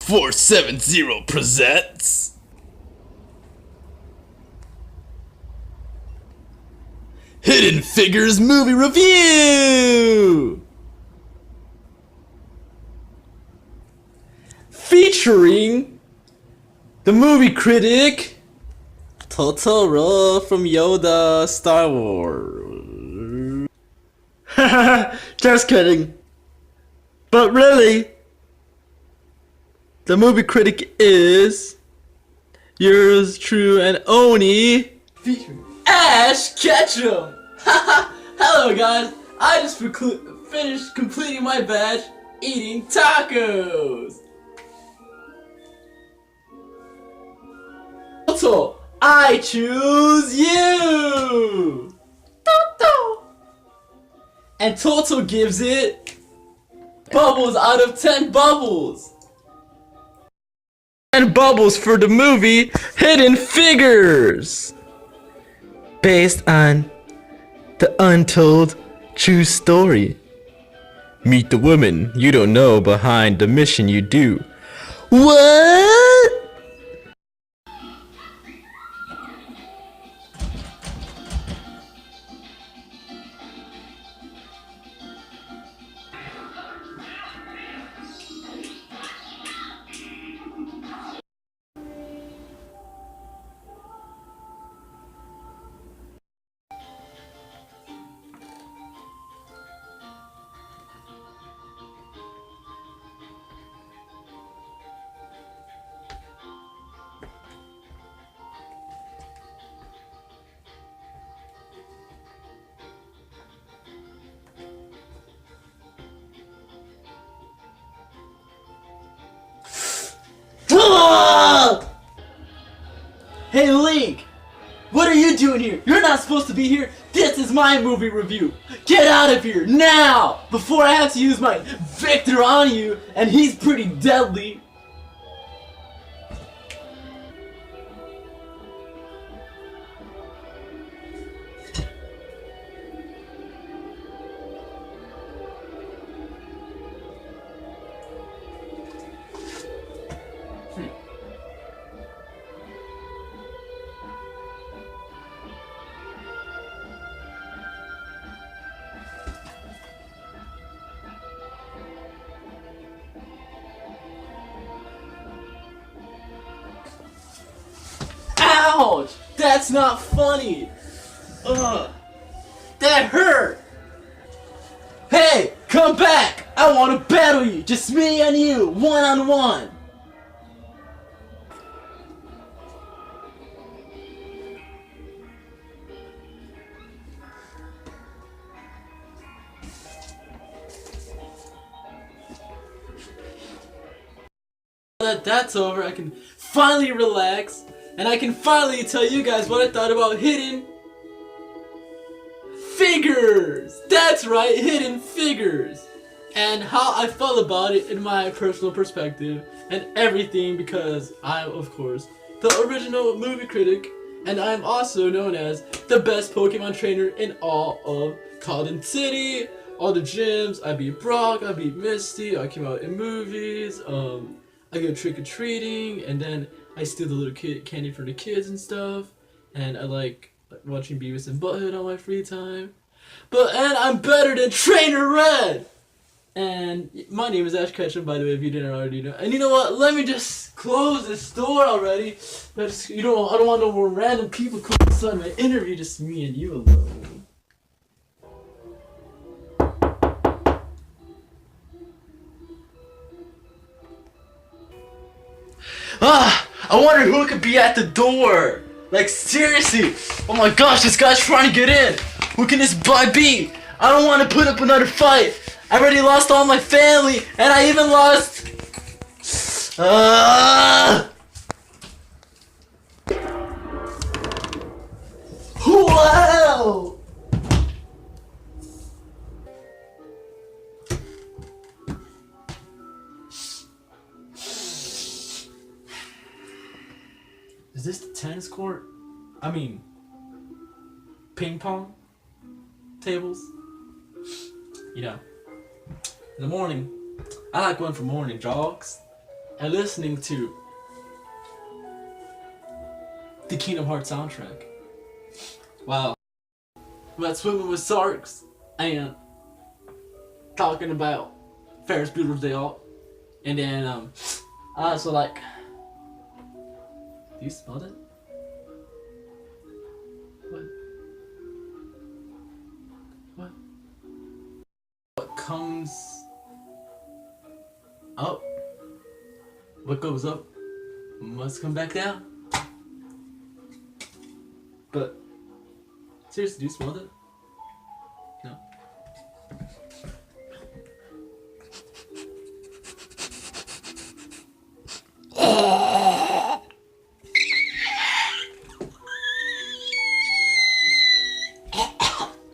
470 presents Hidden Figures Movie Review! Featuring the movie critic Totoro from Yoda Star Wars. Just kidding. But really, the movie critic is yours true and Oni, featuring Ash Ketchum. Hello guys, I just finished completing my batch eating tacos. Also, I choose you. Toto. And Toto gives it bubbles out of 10 bubbles. 10 bubbles for the movie Hidden Figures, based on the untold true story. Meet the woman you don't know behind the mission you do. What? Hey Link! What are you doing here? You're not supposed to be here! This is my movie review! Get out of here, now! Before I have to use my Victor on you, and he's pretty deadly! Ouch! That's not funny! Ugh! That hurt! Hey! Come back! I want to battle you! Just me and you! One-on-one! Now that that's over, I can finally relax. And I can finally tell you guys what I thought about Hidden Figures! That's right, Hidden Figures! And how I felt about it in my personal perspective and everything, because I'm, of course, the original movie critic, and I'm also known as the best Pokemon trainer in all of Caldon City. All the gyms, I beat Brock, I beat Misty, I came out in movies, I go trick-or-treating, and then I steal the little candy for the kids and stuff, and I like watching Beavis and Butthead on my free time. And I'm better than Trainer Red! And my name is Ash Ketchum, by the way, if you didn't already know. And you know what? Let me just close this door already. I don't want no more random people coming inside my interview, just me and you alone. I wonder who could be at the door. Like, seriously. Oh my gosh, this guy's trying to get in. Who can this boy be? I don't want to put up another fight. I already lost all my family, and I even lost... Wow! Is this the tennis court? I mean, ping pong tables? You know, in the morning, I like going for morning jogs. and listening to the Kingdom Hearts soundtrack. Wow. About swimming with sharks and talking about Ferris Bueller's Day Off. And then, I also like. Do you smell that? What? What? What comes up? What goes up must come back down. But seriously, do you smell that? No.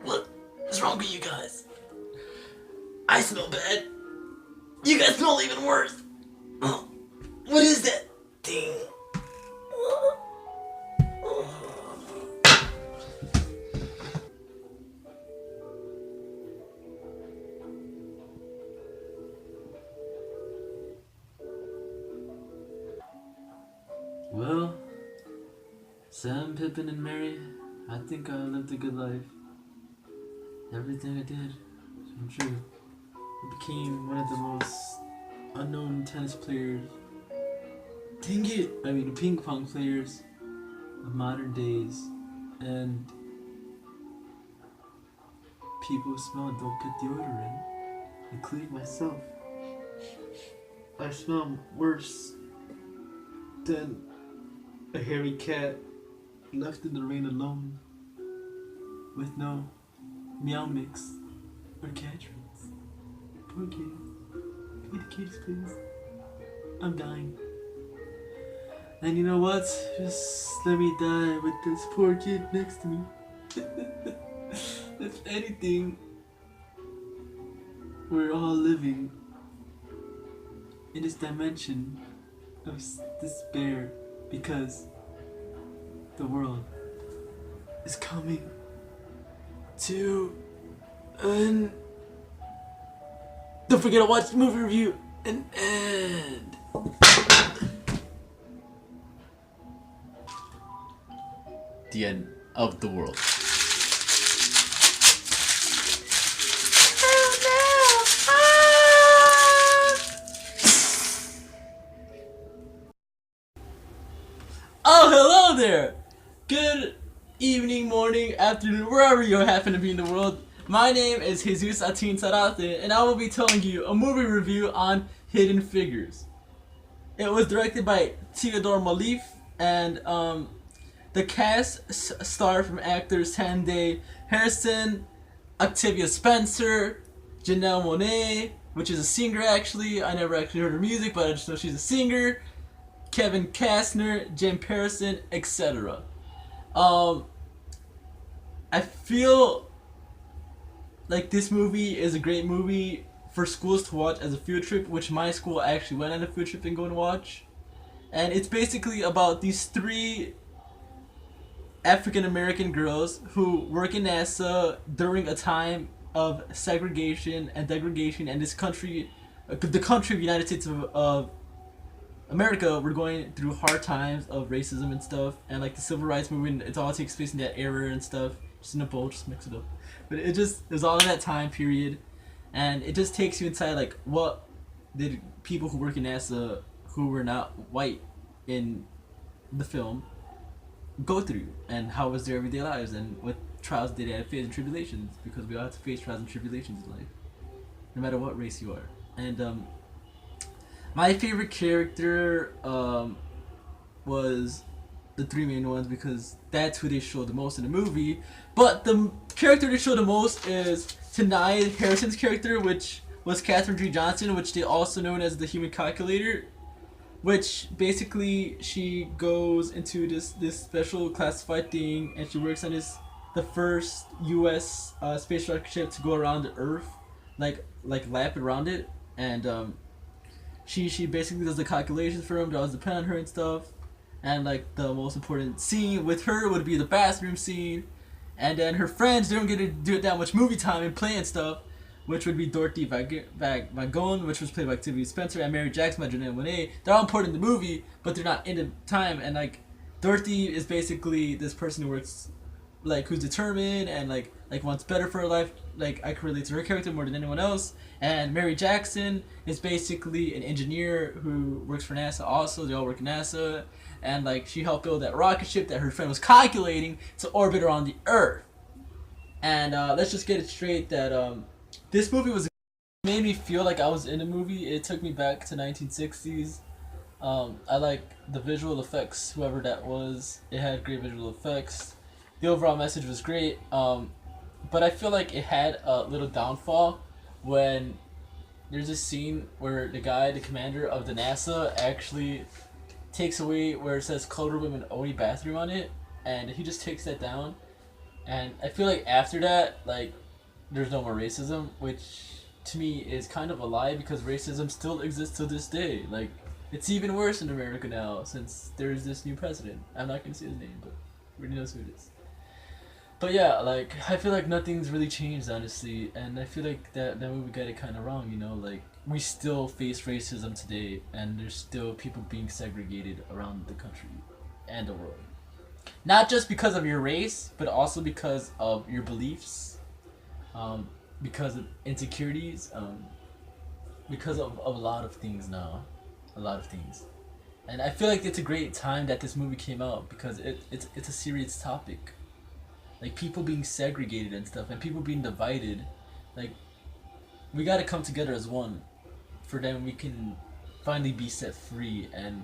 What's wrong with you guys? I smell bad. You guys smell even worse. What is that thing? Well, Sam, Pippin, and Mary, I think I lived a good life. Everything I did came true. I became one of the most unknown tennis players. Dang it! I mean, ping pong players of modern days. And people who smell don't get deodorant, including myself. I smell worse than a hairy cat left in the rain alone with no meow mix or cat treats. Poor kitties. Feed the kitties, please. I'm dying. And you know what? Just let me die with this poor kid next to me. If anything, we're all living in this dimension of despair because the world is coming to an. Don't forget to watch the movie review and end. The end of the world. Oh, hello there! Good evening, morning, afternoon, wherever you happen to be in the world. My name is Jesus Atin Sarate, and I will be telling you a movie review on Hidden Figures. It was directed by Theodore Malif, and the cast star from actors Tanday Harrison, Octavia Spencer, Janelle Monáe, which is a singer actually. I never actually heard her music, but I just know she's a singer. Kevin Costner, Jim Parsons, etc. I feel like this movie is a great movie for schools to watch as a field trip, which my school actually went on a field trip and go and watch. And it's basically about these three African American girls who work in NASA during a time of segregation and degradation, and this country, the country of the United States of America, we're going through hard times of racism and stuff, and like the civil rights movement, it all takes place in that era and stuff. Just in a bowl, just mix it up. But it was all in that time period, and it just takes you inside like what did people who work in NASA who were not white in the film go through, and how was their everyday lives, and what trials did they have to face and tribulations, because we all have to face trials and tribulations in life, no matter what race you are. And my favorite character was the three main ones because that's who they show the most in the movie. But the character they show the most is Tanai Harrison's character, which was Catherine G. Johnson, which they also known as the Human Calculator, which basically she goes into this special classified thing, and she works on the first U.S. Space rocket ship to go around the Earth, like lap around it, and she basically does the calculations for him, draws the pen on her and stuff. And like the most important scene with her would be the bathroom scene, and then her friends, they don't get to do that much movie time and play and stuff, which would be Dorothy Vagon, which was played by Octavia Spencer, and Mary Jackson by Janelle Monáe. They're all important in the movie, but they're not in the time. And like, Dorothy is basically this person who works, like, who's determined and like wants better for her life. Like, I can relate to her character more than anyone else. And Mary Jackson is basically an engineer who works for NASA. Also, they all work at NASA, and like, she helped build that rocket ship that her friend was calculating to orbit around the Earth. And let's just get it straight that this movie made me feel like I was in a movie. It took me back to 1960s. I like the visual effects, whoever that was. It had great visual effects. The overall message was great. But I feel like it had a little downfall when there's a scene where the commander of the NASA, actually takes away where it says colored women only bathroom on it, and he just takes that down. And I feel like after that, like, there's no more racism, which to me is kind of a lie, because racism still exists to this day. Like, it's even worse in America now since there's this new president. I'm not gonna say his name, but everybody knows who it is. But yeah, like, I feel like nothing's really changed, honestly, and I feel like that movie got it kind of wrong, you know? Like, we still face racism today, and there's still people being segregated around the country and the world. Not just because of your race, but also because of your beliefs, because of insecurities, because of a lot of things now. A lot of things. And I feel like it's a great time that this movie came out, because it's a serious topic. Like, people being segregated and stuff, and people being divided. Like, we gotta come together as one, for then we can finally be set free. And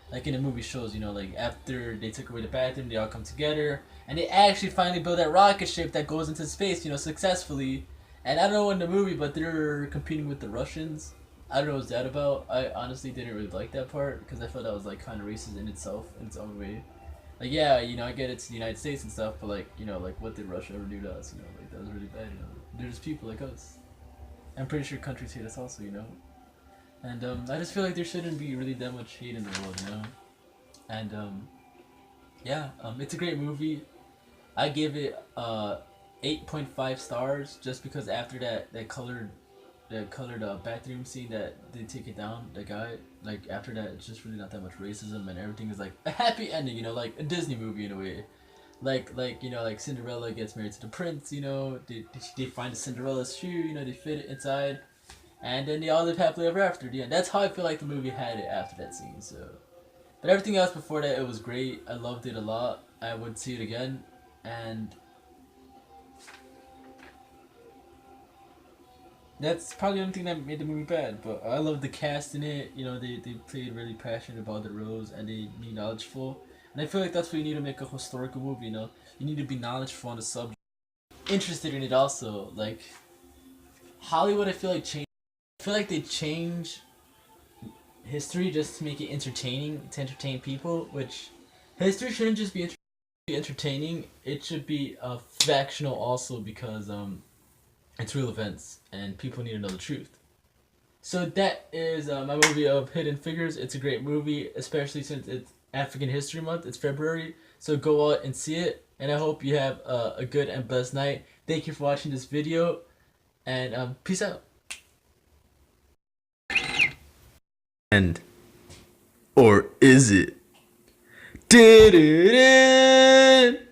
like in the movie shows, you know, like, after they took away the bathroom, they all come together, and they actually finally build that rocket ship that goes into space, you know, successfully. And I don't know in the movie, but they're competing with the Russians. I don't know what's that about. I honestly didn't really like that part, because I felt that was like kind of racist in itself, in its own way. Like, yeah, you know, I get it's the United States and stuff, but like, you know, like, what did Russia ever do to us? You know, like, that was really bad. You know, they're just people like us. I'm pretty sure countries hate us also, you know. And I just feel like there shouldn't be really that much hate in the world, you know. And yeah, it's a great movie. I give it 8.5 stars, just because after that colored bathroom scene that they take it down, the guy, like, after that, it's just really not that much racism, and everything is like a happy ending, you know, like a Disney movie in a way. Like, you know, like Cinderella gets married to the prince, you know, they find a Cinderella's shoe, you know, they fit it inside, and then they all live happily ever after. Yeah, that's how I feel like the movie had it after that scene. So, but everything else before that, it was great. I loved it a lot. I would see it again, and that's probably the only thing that made the movie bad. But I love the cast in it. You know, they played really passionate about the roles, and they be knowledgeable. And I feel like that's what you need to make a historical movie, you know? You need to be knowledgeable on the subject. Interested in it also. Like, Hollywood, I feel like they change history just to make it entertaining, to entertain people, which history shouldn't just be entertaining. It should be factional also, because it's real events, and people need to know the truth. So that is my movie of Hidden Figures. It's a great movie, especially since it's African History Month. It's February, so go out and see it. And I hope you have a good and blessed night. Thank you for watching this video, and peace out. And or is it? Did it end?